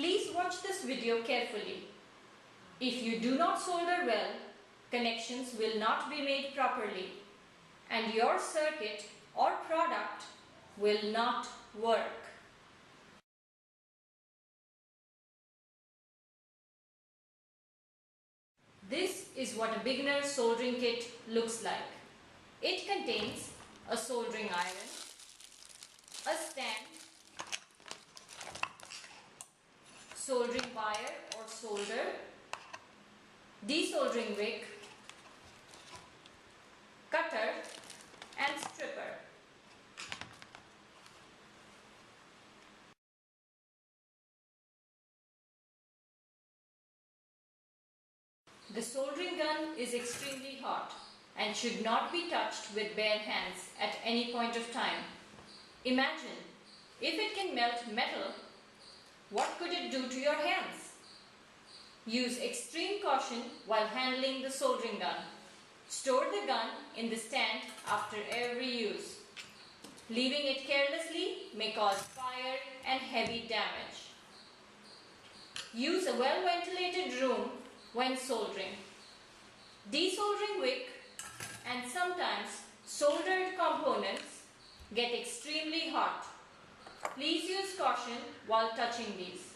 Please watch this video carefully. If you do not solder well, connections will not be made properly and your circuit or product will not work. This is what a beginner soldering kit looks like. It contains a soldering iron, a stand, soldering wire or solder, desoldering wick, cutter and stripper. The soldering gun is extremely hot and should not be touched with bare hands at any point of time. Imagine, if it can melt metal, what could it do to your hands? Use extreme caution while handling the soldering gun. Store the gun in the stand after every use. Leaving it carelessly may cause fire and heavy damage. Use a well-ventilated room when soldering. Desoldering wick and sometimes soldered components get extremely hot. Please use caution while touching these.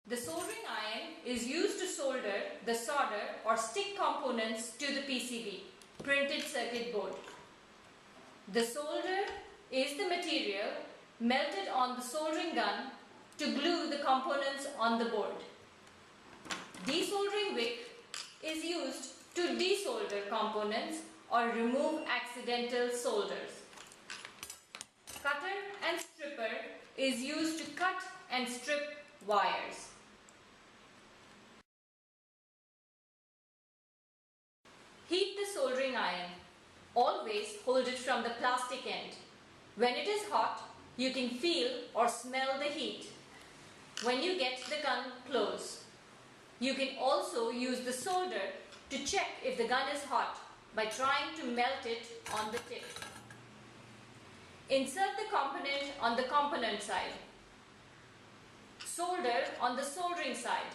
The soldering iron is used to solder the solder or stick components to the PCB, printed circuit board. The solder is the material melted on the soldering gun to glue the components on the board. Desoldering wick is used to desolder components or remove accidental solders. Cutter and stripper is used to cut and strip wires. Heat the soldering iron. Always hold it from the plastic end. When it is hot, you can feel or smell the heat when you get the gun close. You can also use the solder to check if the gun is hot by trying to melt it on the tip. Insert the component on the component side. Solder on the soldering side,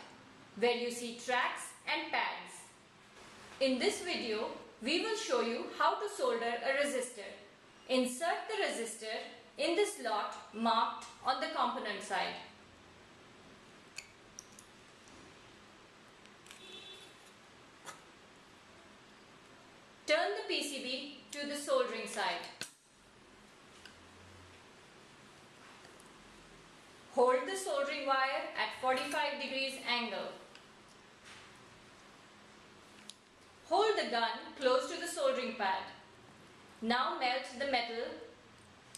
where you see tracks and pads. In this video, we will show you how to solder a resistor. Insert the resistor in the slot marked on the component side. Turn the PCB to the soldering side. Hold the soldering wire at 45 degrees angle. Hold the gun close to the soldering pad. Now melt the metal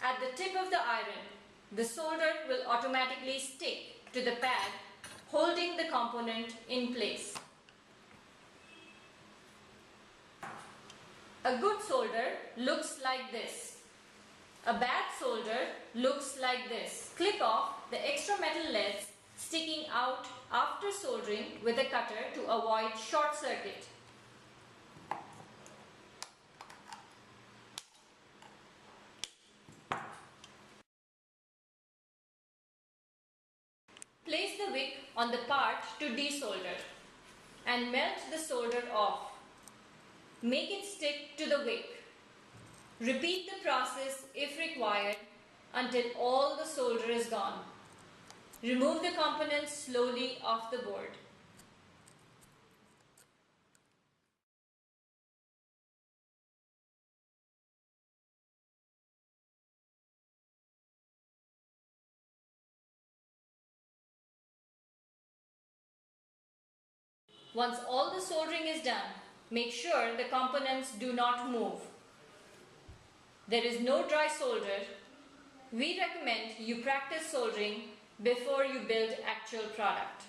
at the tip of the iron. The solder will automatically stick to the pad, holding the component in place. A good solder looks like this. A bad solder looks like this. Clip off the extra metal leads sticking out after soldering with a cutter to avoid short circuit. Place the wick on the part to desolder and melt the solder off. Make it stick to the wick. Repeat the process if required until all the solder is gone. Remove the components slowly off the board. Once all the soldering is done, make sure the components do not move. There is no dry solder. We recommend you practice soldering before you build actual product.